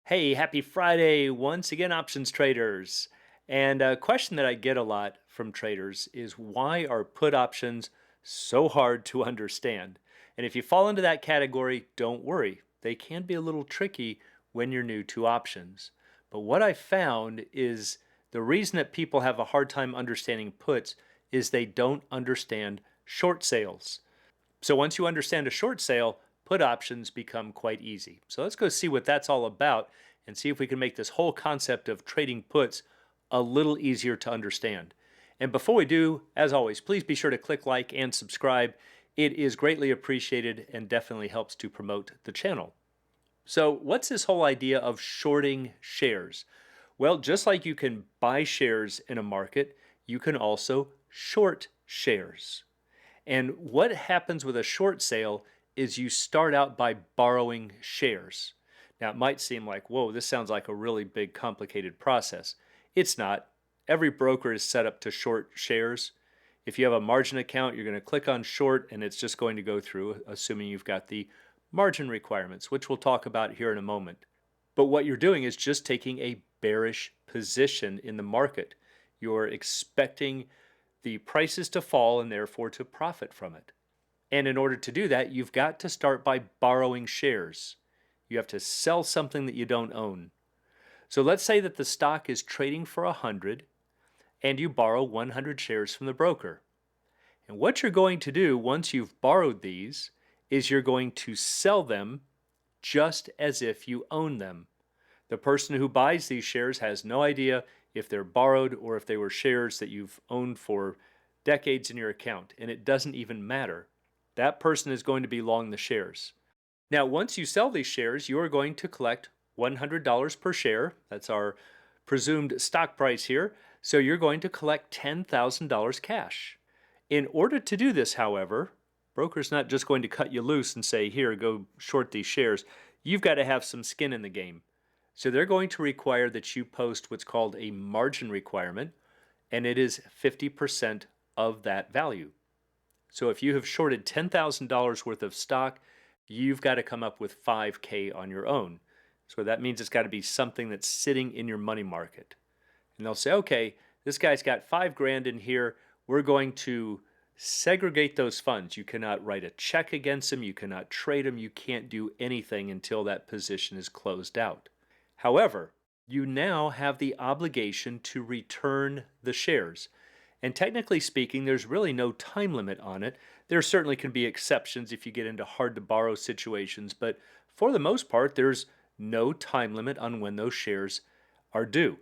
Hey, happy Friday once again, options traders. And a question that I get a lot from traders is why are put options so hard to understand? And if you fall into that category, don't worry. They can be a little tricky when you're new to options. But what I found is the reason that people have a hard time understanding puts is they don't understand short sales. So once you understand a short sale, put options become quite easy. So let's go see what that's all about and see if we can make this whole concept of trading puts a little easier to understand. And before we do, as always, please be sure to click like and subscribe. It is greatly appreciated and definitely helps to promote the channel. So, what's this whole idea of shorting shares? Well, just like you can buy shares in a market, you can also short shares. And what happens with a short sale is you start out by borrowing shares. Now, it might seem like, whoa, this sounds like a really big, complicated process. It's not. Every broker is set up to short shares. If you have a margin account, you're going to click on short and it's just going to go through, assuming you've got the margin requirements, which we'll talk about here in a moment. But what you're doing is just taking a bearish position in the market. You're expecting the prices to fall and therefore to profit from it. And in order to do that, you've got to start by borrowing shares. You have to sell something that you don't own. So let's say that the stock is trading for 100 and you borrow 100 shares from the broker. And what you're going to do once you've borrowed these is you're going to sell them just as if you own them. The person who buys these shares has no idea if they're borrowed or if they were shares that you've owned for decades in your account, and it doesn't even matter. That person is going to be long the shares. Now, once you sell these shares, you are going to collect $100 per share. That's our presumed stock price here. So you're going to collect $10,000 cash. In order to do this, however, broker's not just going to cut you loose and say, here, go short these shares. You've got to have some skin in the game. So they're going to require that you post what's called a margin requirement, and it is 50% of that value. So if you have shorted $10,000 worth of stock, you've got to come up with 5K on your own. So that means it's got to be something that's sitting in your money market. And they'll say, okay, this guy's got 5 grand in here. We're going to segregate those funds. You cannot write a check against them. You cannot trade them. You can't do anything until that position is closed out. However, you now have the obligation to return the shares. And technically speaking, there's really no time limit on it. There certainly can be exceptions if you get into hard to borrow situations, but for the most part, there's no time limit on when those shares are due.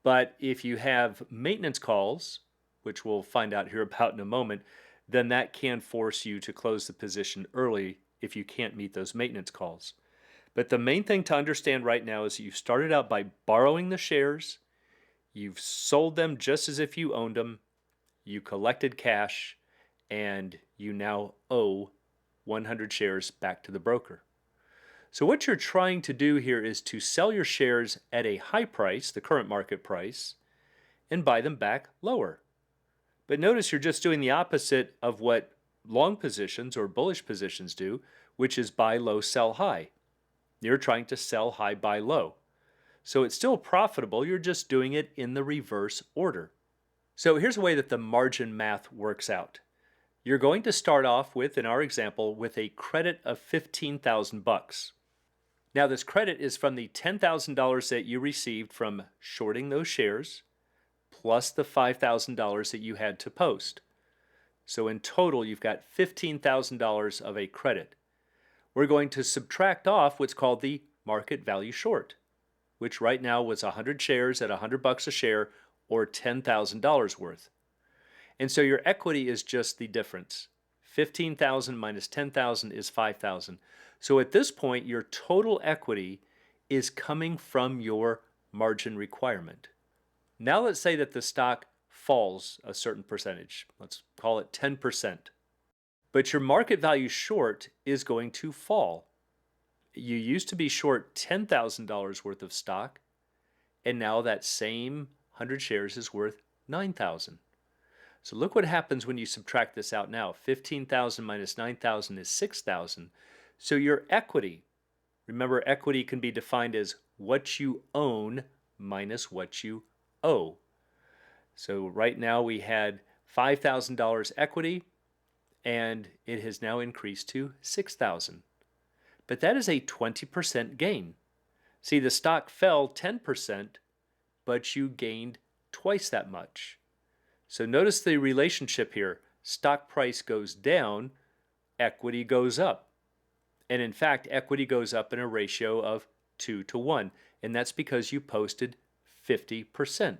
But if you have maintenance calls, which we'll find out here about in a moment, then that can force you to close the position early if you can't meet those maintenance calls. But the main thing to understand right now is that you started out by borrowing the shares, you've sold them just as if you owned them, you collected cash, and you now owe 100 shares back to the broker. So, what you're trying to do here is to sell your shares at a high price, the current market price, and buy them back lower. But notice you're just doing the opposite of what long positions or bullish positions do, which is buy low, sell high. You're trying to sell high, buy low. So it's still profitable, you're just doing it in the reverse order. So here's a way that the margin math works out. You're going to start off with, in our example, with a credit of 15,000 bucks. Now this credit is from the $10,000 that you received from shorting those shares, plus the $5,000 that you had to post. So in total, you've got $15,000 of a credit. We're going to subtract off what's called the market value short, which right now was 100 shares at 100 bucks a share or $10,000 worth. And so your equity is just the difference. 15,000 minus 10,000 is 5,000. So at this point, your total equity is coming from your margin requirement. Now let's say that the stock falls a certain percentage. Let's call it 10%. But your market value short is going to fall. You used to be short $10,000 worth of stock, and now that same 100 shares is worth 9,000. So look what happens when you subtract this out now. 15,000 minus 9,000 is 6,000. So your equity, remember equity can be defined as what you own minus what you owe. So right now we had $5,000 equity, and it has now increased to $6,000. But that is a 20% gain. See, the stock fell 10%, but you gained twice that much. So notice the relationship here. Stock price goes down, equity goes up. And in fact, equity goes up in a ratio of 2 to 1. And that's because you posted 50%.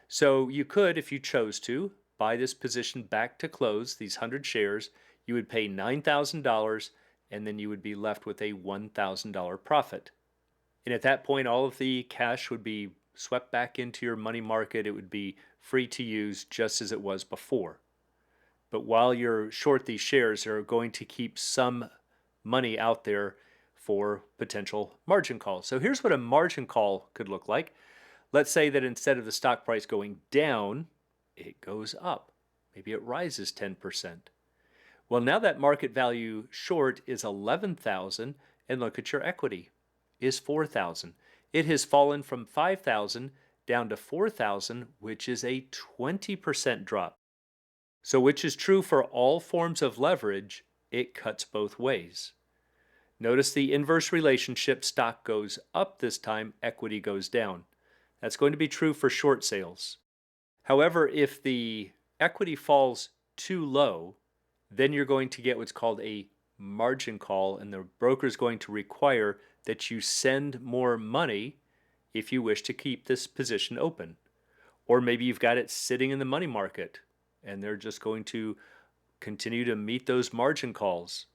So you could, if you chose to, buy this position back to close, these 100 shares. You would pay $9,000, and then you would be left with a $1,000 profit. And at that point, all of the cash would be swept back into your money market. It would be free to use just as it was before. But while you're short these shares, they're going to keep some money out there for potential margin calls. So here's what a margin call could look like. Let's say that instead of the stock price going down, it goes up. Maybe it rises 10%. Well, now that market value short is 11,000, and look at your equity is 4,000. It has fallen from 5,000 down to 4,000, which is a 20% drop. So which is true for all forms of leverage, it cuts both ways. Notice the inverse relationship, stock goes up this time, equity goes down. That's going to be true for short sales. However, if the equity falls too low, then you're going to get what's called a margin call, and the broker is going to require that you send more money if you wish to keep this position open. Or maybe you've got it sitting in the money market, and they're just going to continue to meet those margin calls.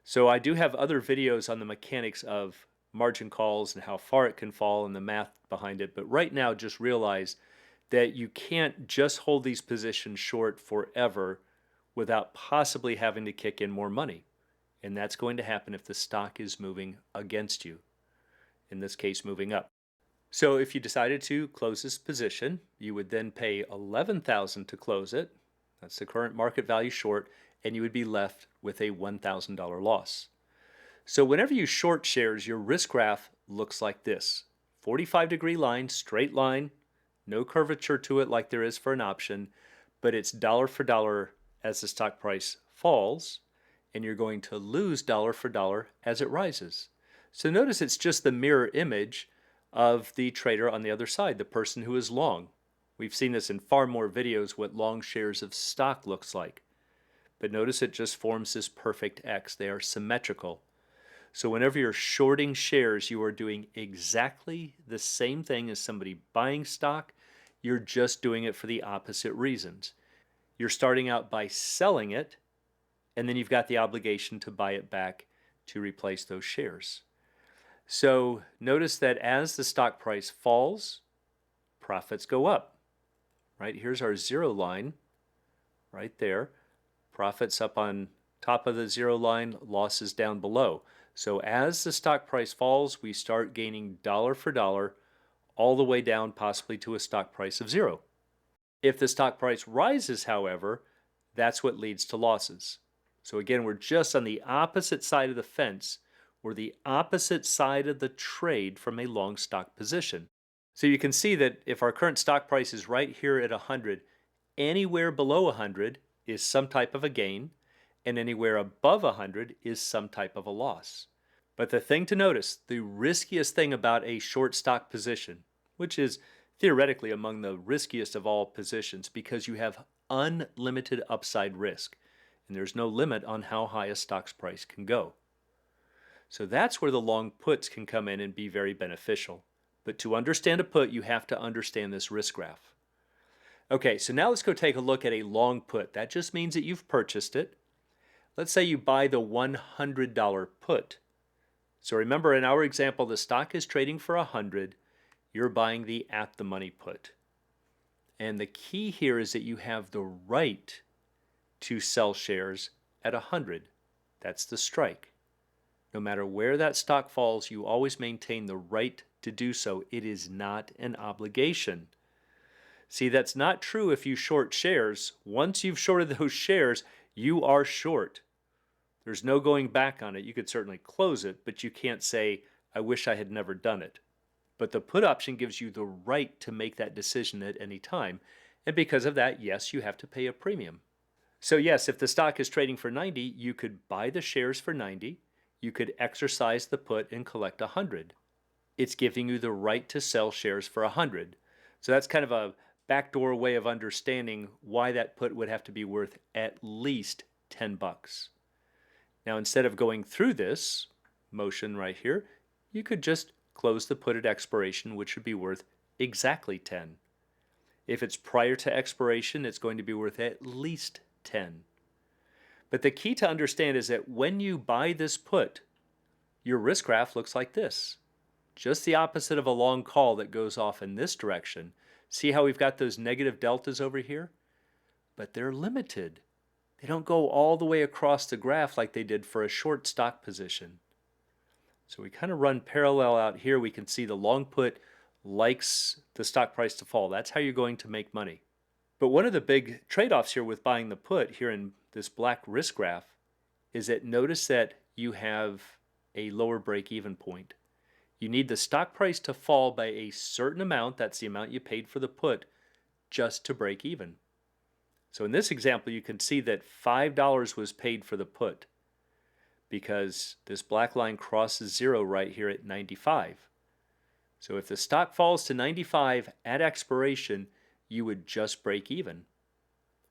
So I do have other videos on the mechanics of margin calls and how far it can fall and the math behind it. But right now, just realize that you can't just hold these positions short forever without possibly having to kick in more money. And that's going to happen if the stock is moving against you. In this case, moving up. So if you decided to close this position, you would then pay $11,000 to close it. That's the current market value short, and you would be left with a $1,000 loss. So whenever you short shares, your risk graph looks like this. 45-degree line, straight line, no curvature to it like there is for an option, but it's dollar for dollar as the stock price falls, and you're going to lose dollar for dollar as it rises. So notice it's just the mirror image of the trader on the other side, the person who is long. We've seen this in far more videos, what long shares of stock looks like. But notice it just forms this perfect X. They are symmetrical. So whenever you're shorting shares, you are doing exactly the same thing as somebody buying stock. You're just doing it for the opposite reasons. You're starting out by selling it, and then you've got the obligation to buy it back to replace those shares. So notice that as the stock price falls, profits go up. Right? Here's our zero line right there. Profits up on top of the zero line, losses down below. So as the stock price falls, we start gaining dollar for dollar all the way down possibly to a stock price of zero. If the stock price rises, however, that's what leads to losses. So again, we're just on the opposite side of the fence. We're the opposite side of the trade from a long stock position. So you can see that if our current stock price is right here at 100, anywhere below 100 is some type of a gain, and anywhere above 100 is some type of a loss. But the thing to notice, the riskiest thing about a short stock position, which is theoretically among the riskiest of all positions because you have unlimited upside risk, and there's no limit on how high a stock's price can go. So that's where the long puts can come in and be very beneficial. But to understand a put, you have to understand this risk graph. Okay, so now let's go take a look at a long put. That just means that you've purchased it. Let's say you buy the $100 put. So remember in our example, the stock is trading for 100. You're buying the at the money put. And the key here is that you have the right to sell shares at 100. That's the strike. No matter where that stock falls, you always maintain the right to do so. It is not an obligation. See, that's not true if you short shares. Once you've shorted those shares, you are short. There's no going back on it. You could certainly close it, but you can't say, I wish I had never done it. But the put option gives you the right to make that decision at any time. And because of that, yes, you have to pay a premium. So, yes, if the stock is trading for 90, you could buy the shares for 90. You could exercise the put and collect 100. It's giving you the right to sell shares for 100. So, that's kind of a backdoor way of understanding why that put would have to be worth at least 10 bucks. Now, instead of going through this motion right here, you could just close the put at expiration, which would be worth exactly 10. If it's prior to expiration, it's going to be worth at least 10. But the key to understand is that when you buy this put, your risk graph looks like this. Just the opposite of a long call that goes off in this direction. See how we've got those negative deltas over here? But they're limited. They don't go all the way across the graph like they did for a short stock position. So we kind of run parallel out here. We can see the long put likes the stock price to fall. That's how you're going to make money. But one of the big trade-offs here with buying the put here in this black risk graph is that notice that you have a lower break-even point. You need the stock price to fall by a certain amount, that's the amount you paid for the put, just to break even. So in this example, you can see that $5 was paid for the put because this black line crosses zero right here at 95. So if the stock falls to 95 at expiration, you would just break even.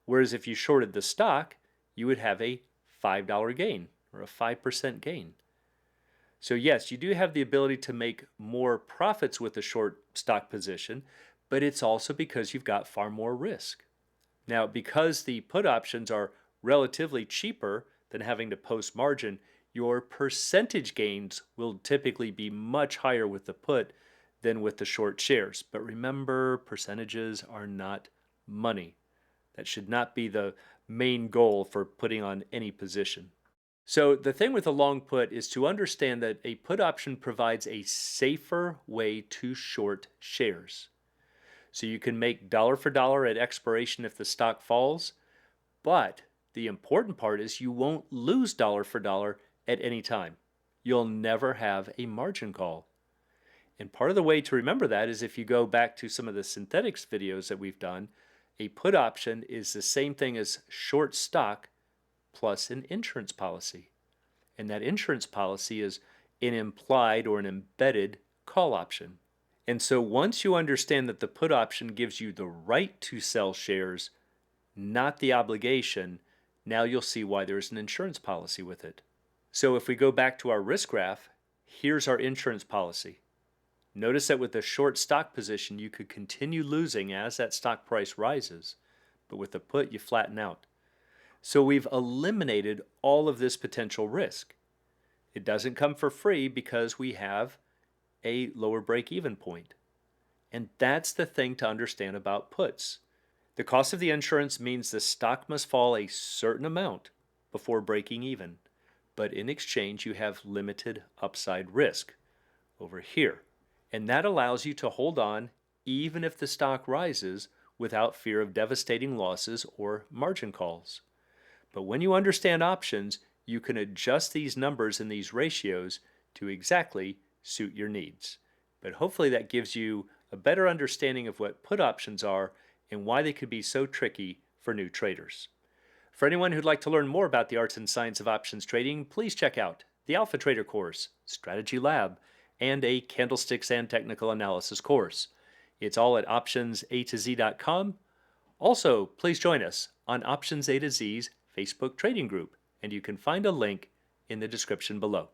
Whereas if you shorted the stock, you would have a $5 gain or a 5% gain. So yes, you do have the ability to make more profits with a short stock position, but it's also because you've got far more risk. Now, because the put options are relatively cheaper than having to post margin, your percentage gains will typically be much higher with the put than with the short shares. But remember, percentages are not money. That should not be the main goal for putting on any position. So the thing with a long put is to understand that a put option provides a safer way to short shares. So you can make dollar for dollar at expiration if the stock falls, but the important part is you won't lose dollar for dollar at any time. You'll never have a margin call. And part of the way to remember that is if you go back to some of the synthetics videos that we've done, a put option is the same thing as short stock plus an insurance policy. And that insurance policy is an implied or an embedded call option. And so once you understand that the put option gives you the right to sell shares, not the obligation, now you'll see why there's an insurance policy with it. So if we go back to our risk graph, here's our insurance policy. Notice that with the short stock position, you could continue losing as that stock price rises, but with the put, you flatten out. So we've eliminated all of this potential risk. It doesn't come for free because we have a lower break-even point. And that's the thing to understand about puts. The cost of the insurance means the stock must fall a certain amount before breaking even. But in exchange, you have limited upside risk over here. And that allows you to hold on even if the stock rises without fear of devastating losses or margin calls. But when you understand options, you can adjust these numbers and these ratios to exactly suit your needs. But hopefully that gives you a better understanding of what put options are and why they could be so tricky for new traders. For anyone who'd like to learn more about the arts and science of options trading, please check out the Alpha Trader course, Strategy Lab, and a Candlesticks and Technical Analysis course. It's all at optionsatoz.com. Also, please join us on Options A to Z's Facebook trading group, and you can find a link in the description below.